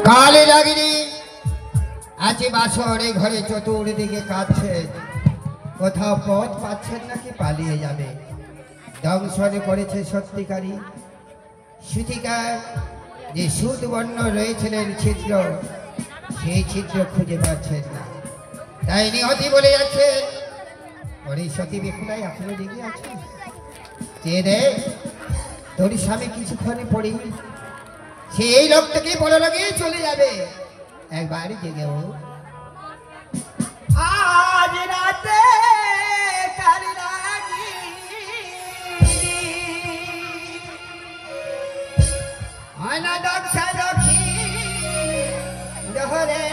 কালে লাগিনি আছে বাসরে ঘরে চতুর্দিকে কাঁদছে, কোথাও পথ পাচ্ছেন নাকি পালিয়ে যাবে। দংশনে করেছে সত্যিকারী সুতিকার, যে সুদ বর্ণ রয়েছিলেন ছিদ্র, সেই ছিদ্র খুঁজে পাচ্ছেন না, তাই নিহতি বলে যাচ্ছেন। ওর এই সতী বেকুলাই এখনো লেগে আছে, চেয়ে রে তোর স্বামী কিছুক্ষণে পড়ি সে এই লোকটাকে বড় লাগিয়ে চলে যাবে। একবার জেগে ও আজ রাতে কাল লাগি আনা দক্ষা দক্ষি দহরে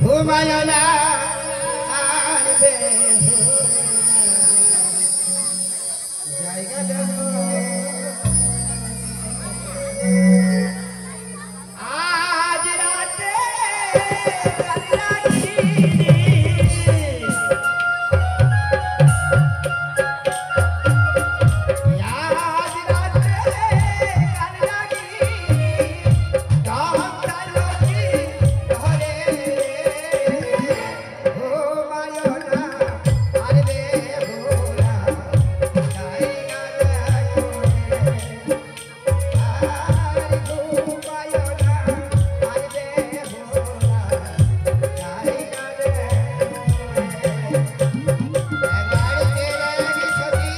ঘুমায় না আর জায়গা দেখো আজ রাতে কাল লাগি আজ রাতে কাল লাগি দক্ষা দক্ষি দহরে ঘুমায় না আর বেহুলা জায়গা দেখো আর ঘুমায় না আর বেহুলা জায়গা দেখো। একবার তেরে সতী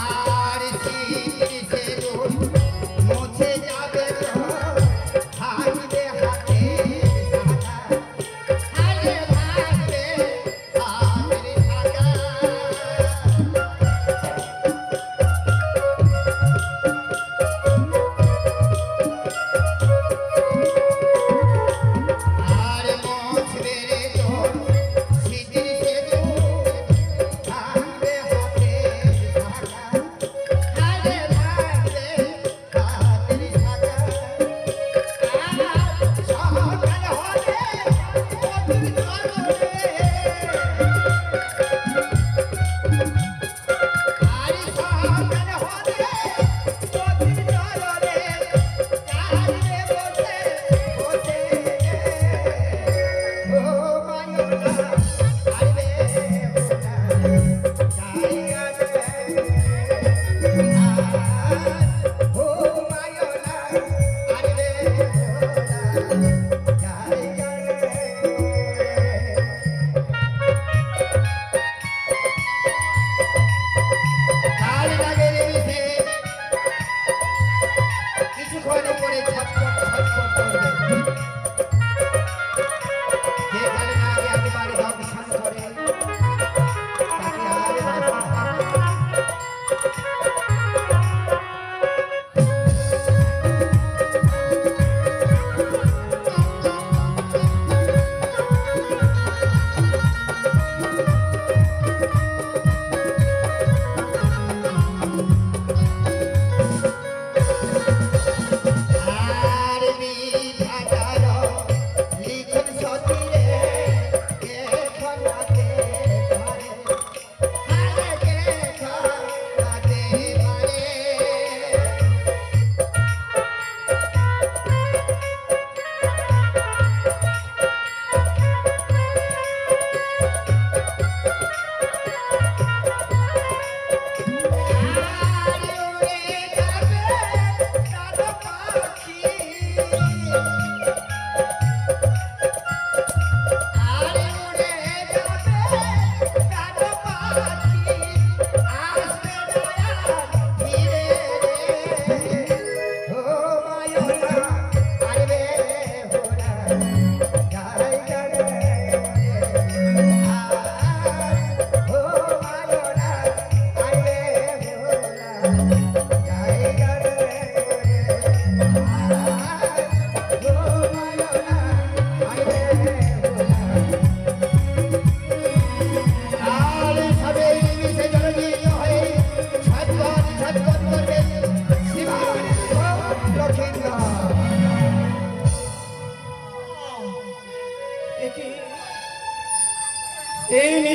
আর শীতে রোদ মুছে যাবে তো হাসবে হাতে সাদা, আরে ভাসবে হাতের সাদা। আর মুছবে রে তোর শীতের সেদুর ভাঙবে হাতের সাদা, আরে ভাঙবে হাতের সাদা। আর সকাল হলে কবির চরণে, আর সকাল হলে কবির চরণে কাঁদবে বসে বসে। ও মায়োলা আর বেহুলা জায়গা দেখো। ও মায়োলা আর বেহুলা জায়গা দেখো। কাল লাগে রে বিধে, কিছুক্ষণ পরে ছটফট ছটফট করবে। যে কালে না আগে একেবারে দংশন করে তাকে আর বাঁচা হয় না। আর বিধাতা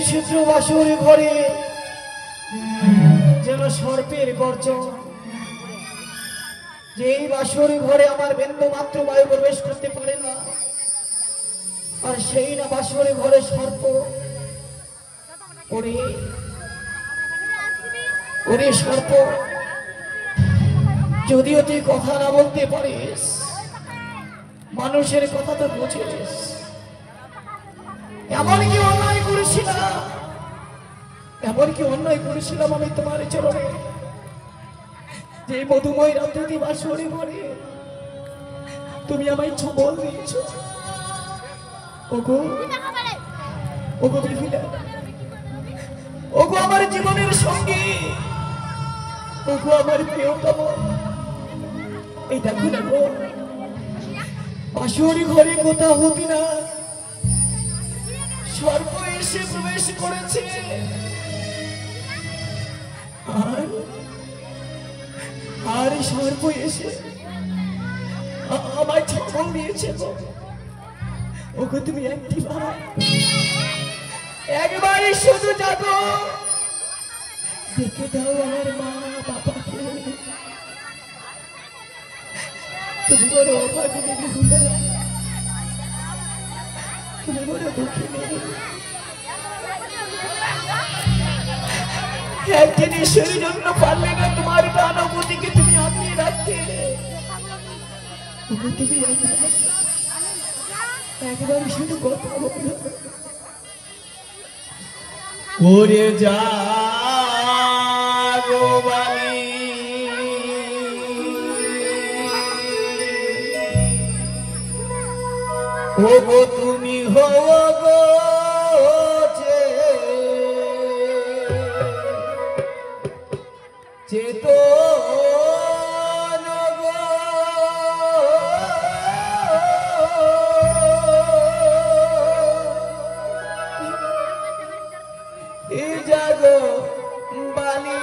ছিদ্র বাসর ঘরে যেন সর্পের গর্জন, যেই বাসর ঘরে আমার বিন্দু মাত্র বায়ু প্রবেশ করতে পারে না, আর সেই না বাসর ঘরে সর্প। ওরে ওরে সর্প, যদিও তুই কথা না বলতে পারিস, মানুষের কথা তো বুঝিস। এমন কি অন্যায় করেছিলাম, এমন কি অন্যায় করেছিলাম আমি তোমার চরণে, যে মধুময় রাত্রি বাসরে ঘরে তুমি আমায় ছবল দিয়েছ। ওগো ওগো বিপিনা, ওগো আমার জীবনের সঙ্গী, ওগো আমার প্রিয়তম, এই দেখো না গো, বাসর ঘরে কোথাও হতি না সর্প এসে প্রবেশ করেছে, আর সর্প এসে আমায় ছবল দিয়েছে গো। ওগো তুমি একবারই শুধু যাবো, দেখে দাও আমার মা বাবাকে, তুমি বড় অভাগিনী বিহুলা, তুমি বড় দুঃখিনী। এক জিনিসের জন্য পারলে না তোমার প্রাণবতীকে তুমি আপনি রাখতে, তুমি একবার শুধু কথা বলো। ওরে জাগো বালি, ওগো তুমি হও গো চেতন গো, এ জাগো বালি,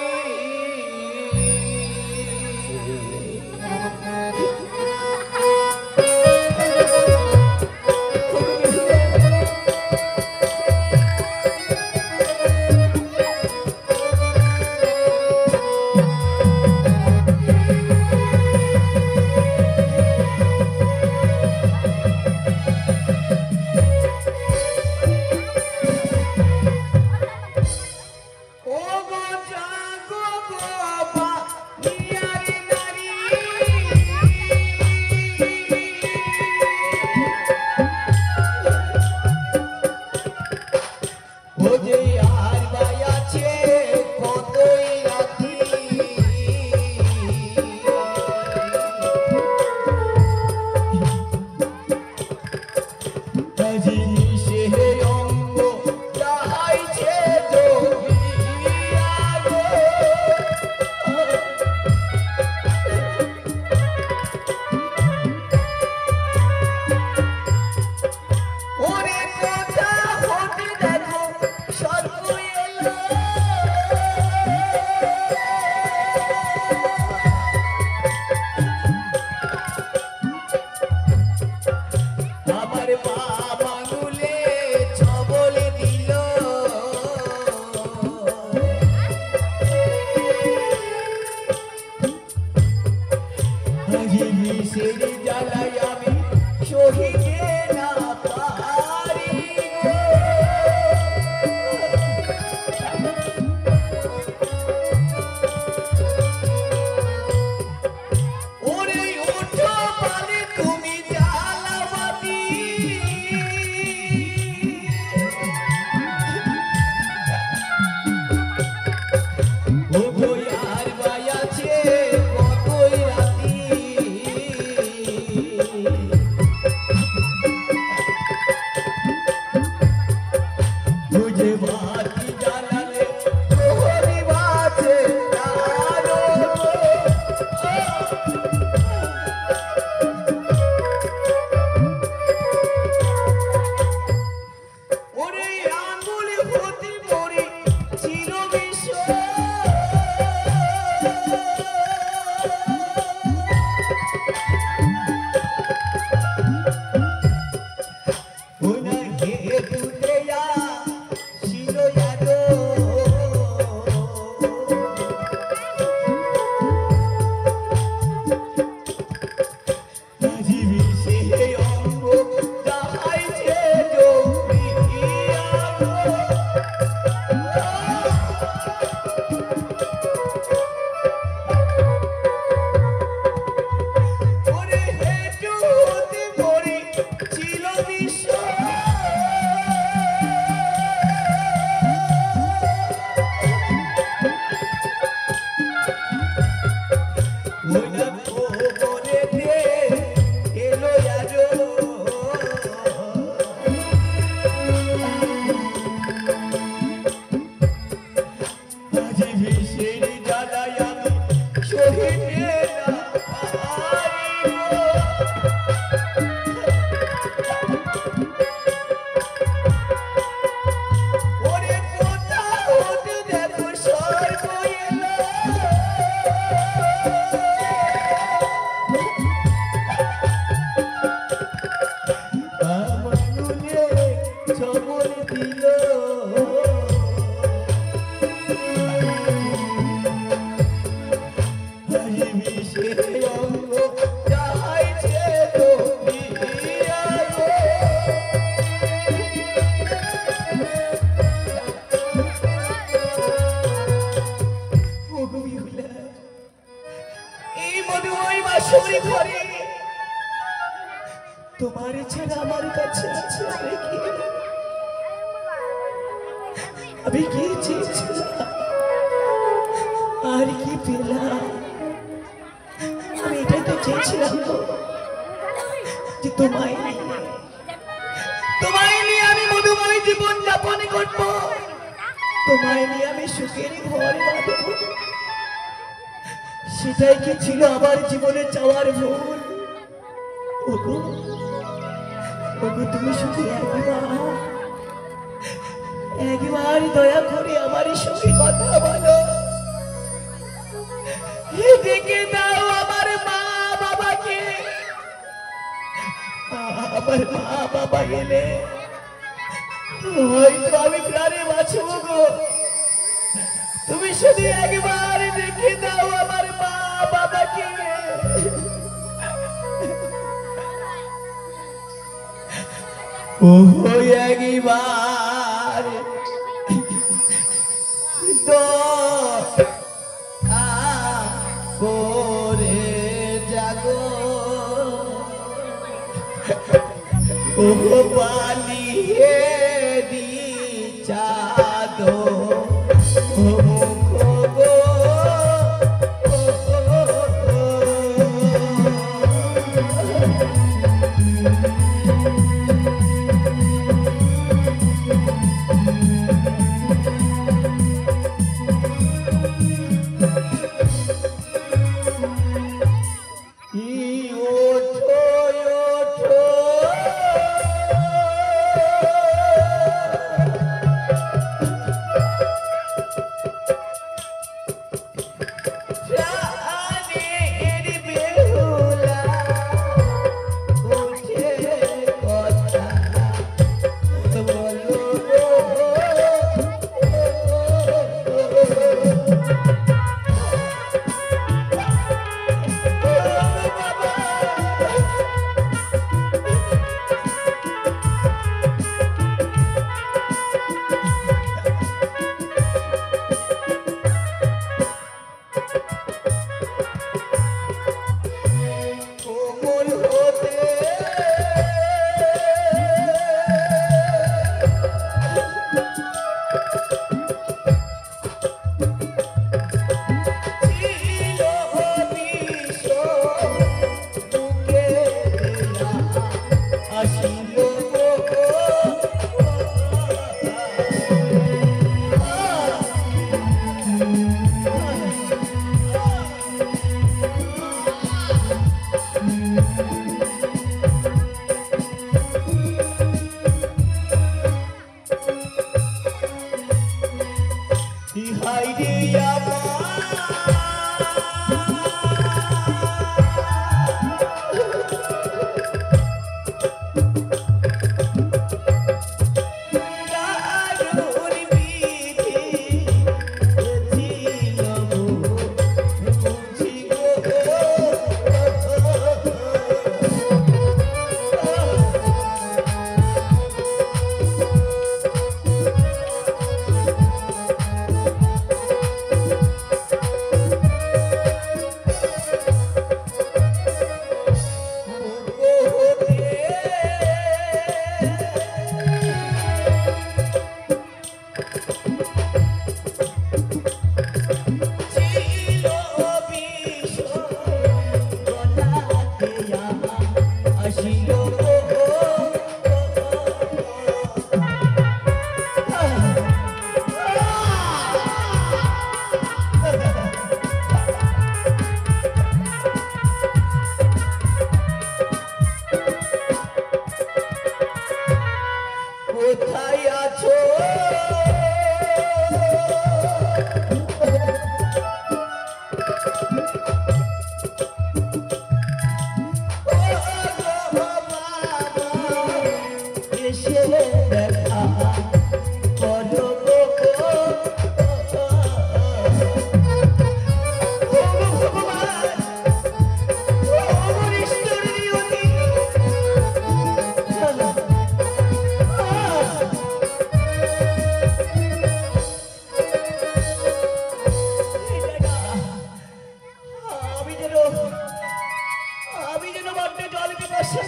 তোমার ছাড়া আমার কাছে আছে আর কি? আমি কি চেয়েছিলাম আর কি পেলাম? আমি এটাই তো চেয়েছিলাম গো, যে তোমায় নিয়ে আমি মধুময় জীবন যাপন করব, তোমায় নিয়ে আমি সুখের ঘর বাঁধব। সেটাই কি ছিল আমার জীবনে চাওয়ার ভুল? ওগো ওগো, তুমি শুধু একবার দয়া করে আমার সঙ্গে কথা বলো, ডেকে দাও আমার মা বাবাকে। আমার মা বাবা এলে হয়তো আমি প্রাণে বাঁচব গো। তুমি শুধু একবার ডেকে দাও আমার মা বাবাকে। ও একবার করে জাগো, ও পালিয়ে দি চাঁদো, ও গো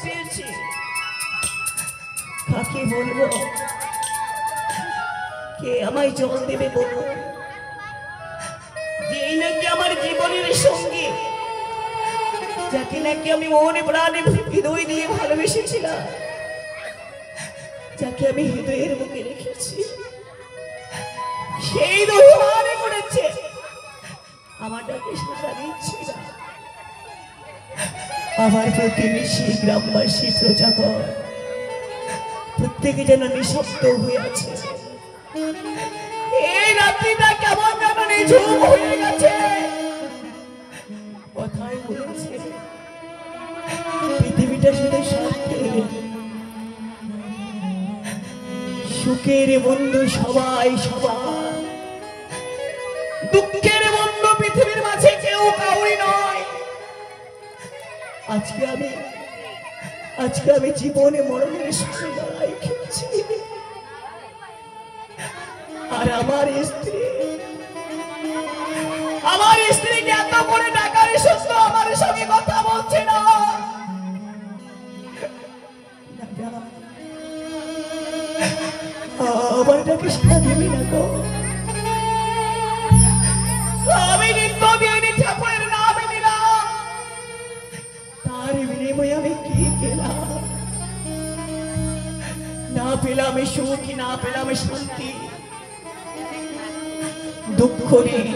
পেয়েছি, কাকে বলবো, কে আমায় জল দেবে বলবো? যেই নাকি আমার জীবনের সঙ্গী, যাকে নাকি আমি মনে প্রাণে হৃদয় দিয়ে ভালোবেসেছিলাম, যাকে আমি হৃদয়ের মুখে রেখেছি, সেই দোহারে করেছে আমার ডাকে সাড়া দিচ্ছে না। আমার প্রতিবেশী, গ্রামবাসী, প্রজাগণ প্রত্যেকে যেন নিঃশব্দ হয়ে আছে। এই রাত্রিটা কেমন যেন নিঝুম হয়ে গেছে। কথাই বলেছে পৃথিবীটা শুধু শান্তি, সুখের বন্ধু সবাই সবাই, দুঃখের বন্ধু পৃথিবীর মাঝে কেউ কাউই নয়। আজকে আমি জীবনে মরণের সাথে লড়াই খেলছি। আর আমার স্ত্রীকে এত করে ডাকার সত্য আমার সঙ্গে কথা বলছে না। আমার ডাকে সাড়া দেবে না গো। আমি নিত্য দিনে ঠাকুরের নাম নিলাম, তার বিনিময়ে আমি কি পেলাম? না পেলাম সুখ, না পেলাম শান্তি, দুঃখ নেই।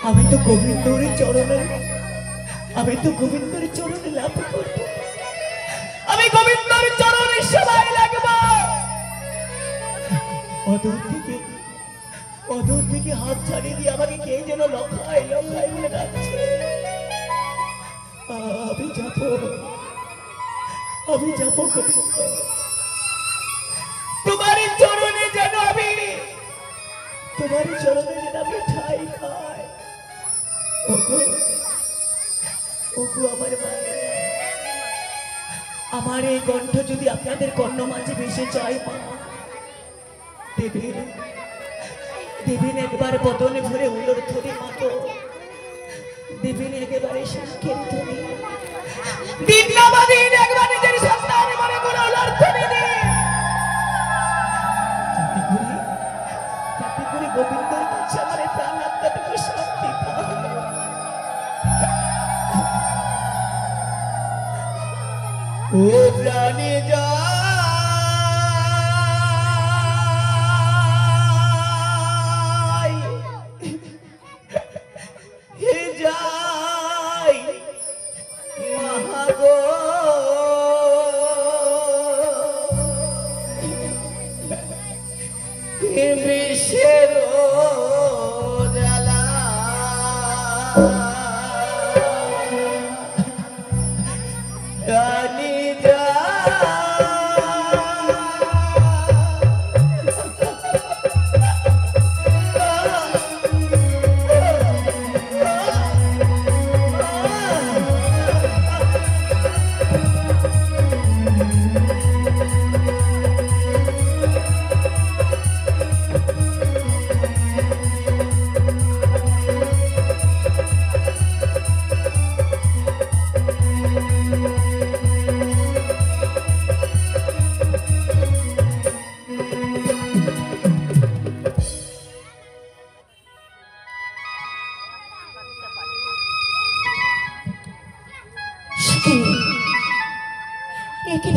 আমি তো গোবিন্দর চরণে লাভ করব। আমি গোবিন্দর চরণে সবাই লাগব। অদূর থেকে হাত ছাড়িয়ে দিয়ে আমাকে কে যেন লখায় লখায় বলে ডাকছে। আমি যাব গোবিন্দ, তোমার চরণে যেন আমি ঠাই পাই। ওগো আমার মায়ের, আমার এই কণ্ঠ যদি আপনাদের কর্ণ মাঝে ভেসে যায়, মা দেবেন একবার বদনে ভরে উলোর ধরে মতো, দেবেন একেবারে শাঁখের ধরে, দিন নামাদিন একবার নিজের সন্তান মনে করে উলোর ধরে দিন, যাতে করে গোবিন্দর কাছে আমার প্রাণ আত্মাটুকু শান্তি পায়। ও প্রাণে যা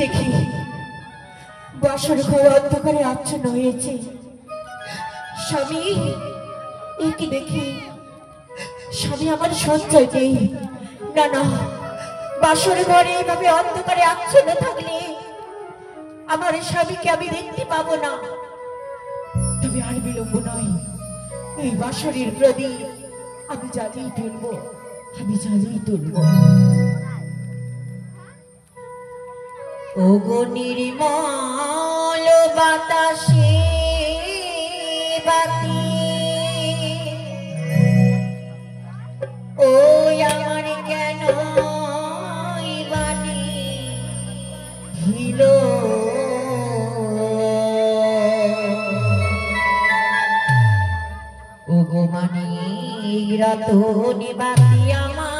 দেখি বাসর ঘর অন্ধকারে আচ্ছন্ন হয়েছে। স্বামী, একে দেখি স্বামী আমার সঞ্চয় নেই। না, বাসর ঘরে এভাবে অন্ধকারে আচ্ছন্ন থাকলে আমার স্বামীকে আমি দেখতে পাবো না। তবে আর বিলম্ব নয়, এই বাসরের প্রদীপ আমি জ্বালিয়ে তুলবো। ওগো নির্মল বাতাসে বাতি, ও আমার কেন বাণী হিল, ওগো মানি রতনে বাতি আমার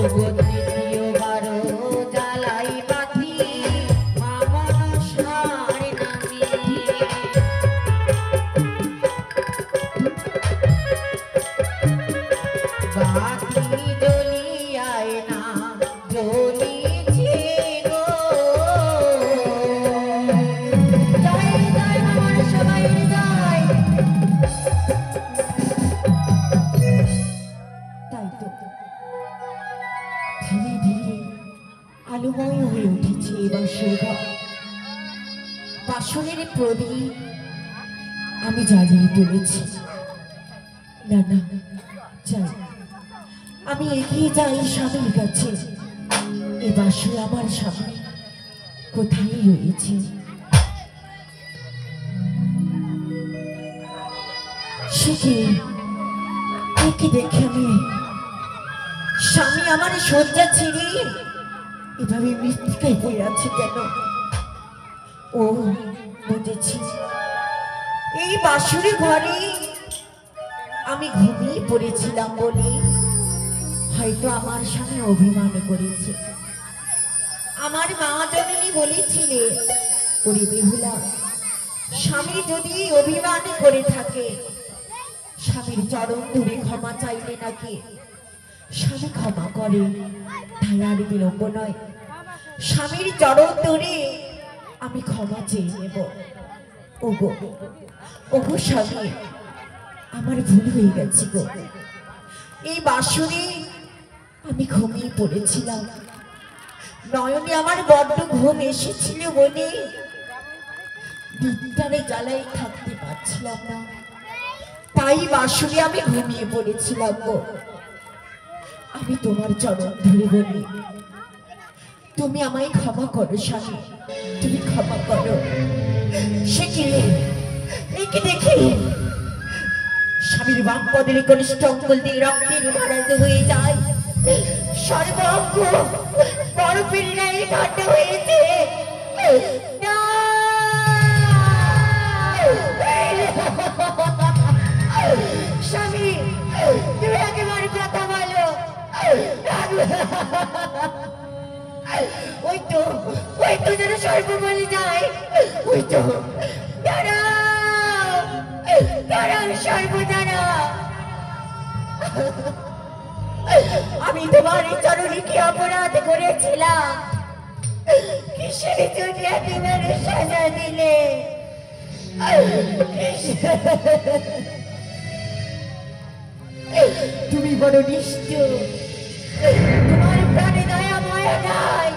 ওগো তৃতীয়বারও জ্বালাই বাতি মা মনসার নামে। বাতি জ্বলিয়ায় না জ্বলিছে গো। জয় জয় মা মনসা মায়ের জয়। তাই তো ধীরে ধীরে আলোময় হয়ে উঠেছে এই বাসর ঘর। বাসনের প্রদীপ আমি জ্বালিয়ে তুলেছি। না না, যাই, আমি এগিয়ে যাই স্বামীর কাছে। এ বাসর আমার স্বামী কোথায় রয়েছে? সে কি, একে দেখে আমি স্বামী আমার শয্যা ছিঁড়ে এভাবে মৃত্তিকায় পড়ে আছে কেন? ও বুঝেছি, এই বাসুরি ঘরে আমি ঘুমিয়ে পড়েছিলাম বলে হয়তো আমার স্বামী অভিমান করেছে। আমার মা জননী বলেছিলে, ওরে বেহুলা, স্বামী যদি অভিমান করে থাকে স্বামীর চরণ ধরে ক্ষমা চাইলে নাকি স্বামী ক্ষমা করে। তাই আর বিলম্ব নয়, স্বামীর চরণ ধরে আমি ক্ষমা চেয়ে নেব। ওগো ওগো স্বামী, আমার ভুল হয়ে গেছে গো। এই বাসরে আমি ঘুমিয়ে পড়েছিলাম, নয়নে আমার বড্ড ঘুম এসেছিল বলে দিনটারে জ্বালাই থাকতে পারছিলাম না, তাই বাসরে আমি ঘুমিয়ে পড়েছিলাম গো। আমি তোমার চরণ ধরে বলি, তুমি আমায় ক্ষমা করো স্বামী, তুমি ক্ষমা করো। সে কি, একে দেখি স্বামীর বাম পদের কনিষ্ঠ অঙ্গুল দিয়ে রক্তের ধারায়িত হয়ে যায়, সর্বাঙ্গ বরফের ন্যায় ঠান্ডা হয়েছে। না! স্বামী, তুমি একেবারে কথা বলো। ওই তো যেন সর্ব বলে যায়, ওই তো দাঁড়াও, দাঁড়াও সর্বদারা। আমি তোমার এই চরণে কি অপরাধ করেছিলাম? কিসের জন্য একেবারে সাজা দিলে? তুমি বড় নিষ্ঠুর, তোমার প্রাণে দয়া মায়া নাই।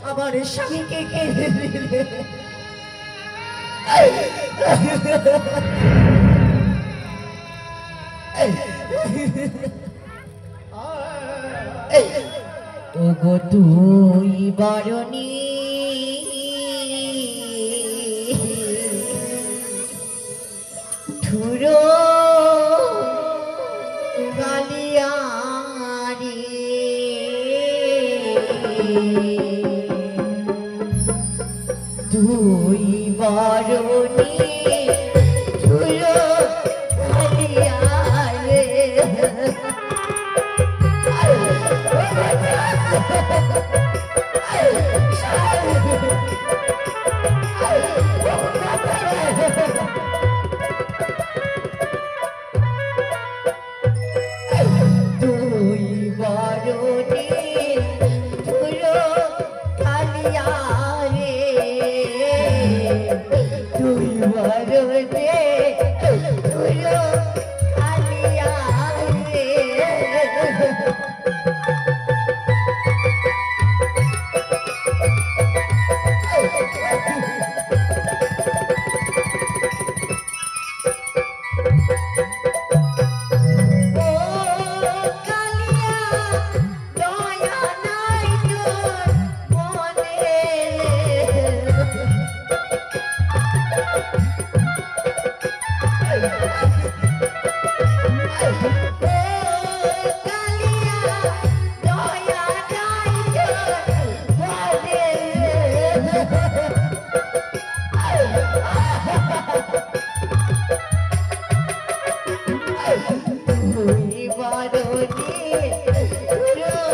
আমার স্বামীকে কেড়ে দিলে। ওগো তুই বরণী ঠুরো গালিয়ারি, তুই বরণী ঠুরো গালিয়ারে। তুই বরণী ঠুরো গালিয়ারে, তুই বরণী ঠুরো গালিয়ারে। তুই বরণী ঠুরো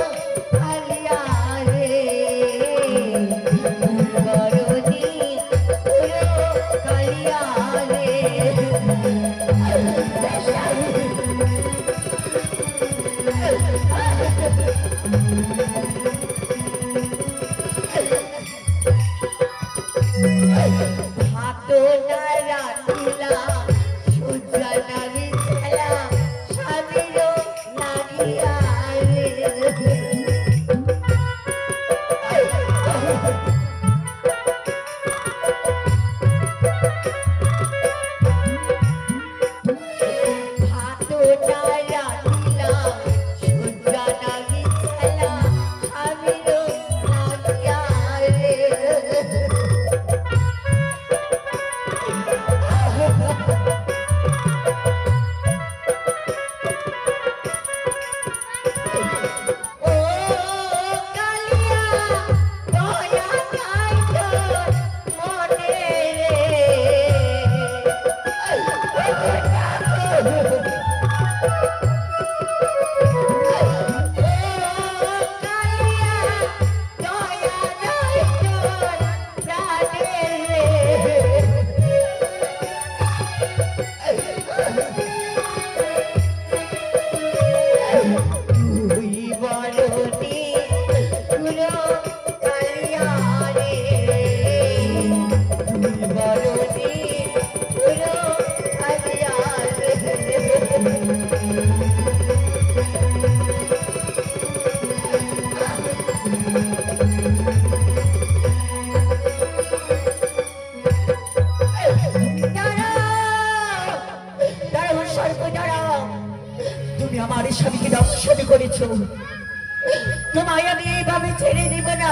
তোমায় আমি এইভাবে ছেড়ে দিব না।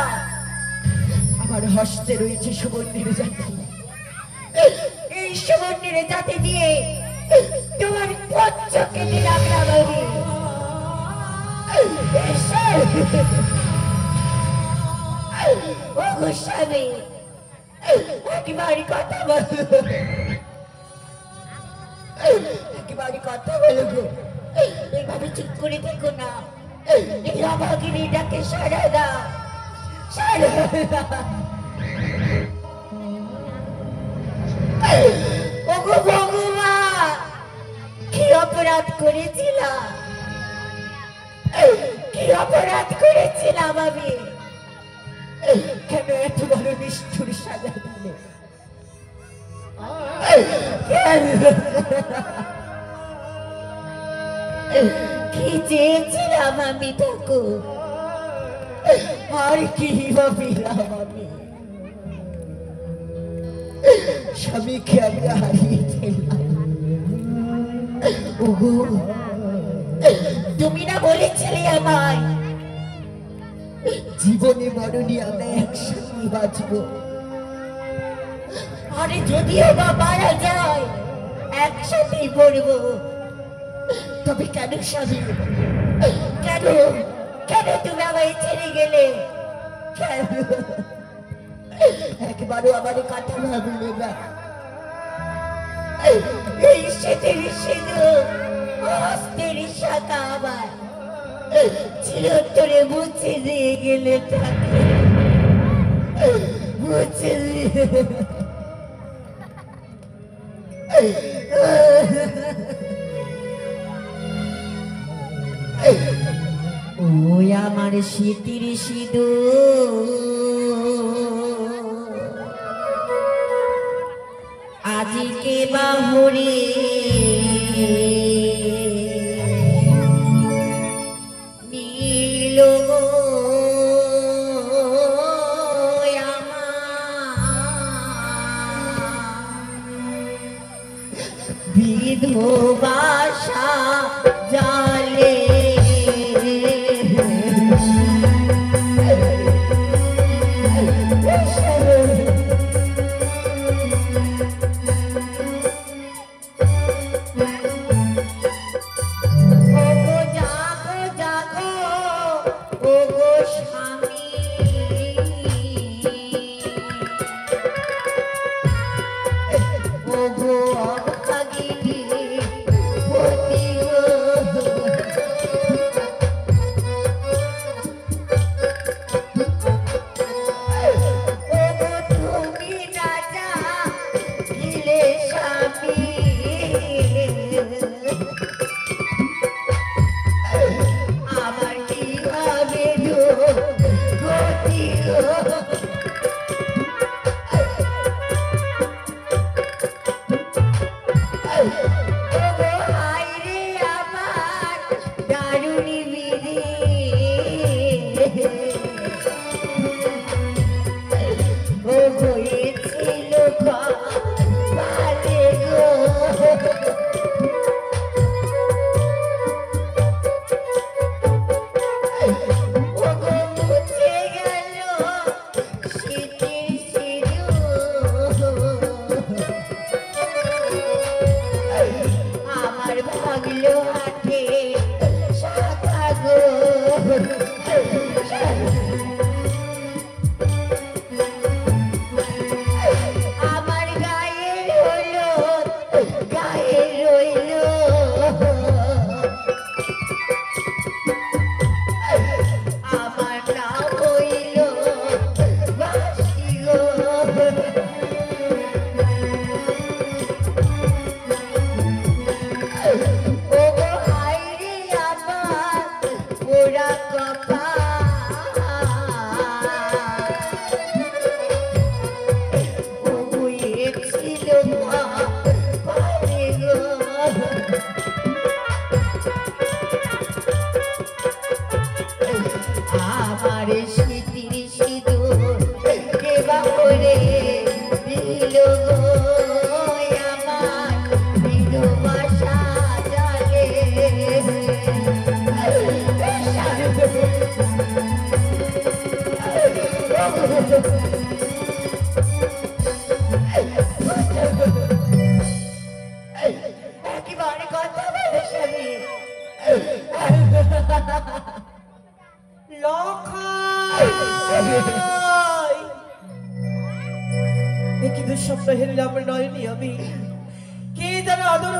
আমার হস্তে রয়েছে সুবর্ণের জাতি, এই সুবর্ণের জাতি দিয়ে তোমার পথ কেটে রাখলাম আমি। ও গোস্বামী, একেবারে কথা বলো, একেবারে কথা বলো গো। এইভাবে চুপ করে থেকো না, এই অভাগিনীটাকে সারা দাও, সারা দাও। ওগো ভগবান, কি অপরাধ করেছিলাম, কি অপরাধ করেছিলাম আমি? কেন এত বড় নিষ্ঠুর সাজা দিলে? কি চেয়েছিলাম আমি ঠাকুর, আর কি ভাবিলাম আমি? স্বামীকে আমি হারিয়ে ফেললাম। ওগো, তুমি না বলেছিলে আমায় জীবনে মরণে আমরা একসাথে বাঁচবো? আরে যদিও বা মারা যায় একসাথেই পড়বো। তবে কেন স্বামী, কেন কেন তুমি আমায় ছেড়ে গেলে? কেন একবারও আমার কথা ভাবলে না? এই শীতের সিঁদুর হস্তের শাখা আমার চিরতরে মুছে দিয়ে গেলে তাকে মুছে দিয়ে। ওই আমার শীতের সিঁদুর আজিকে বাহুরে নীল বিধবাসা জালে স্বপ্ন হেরিলাম নয়নি আমি কি যেন আদর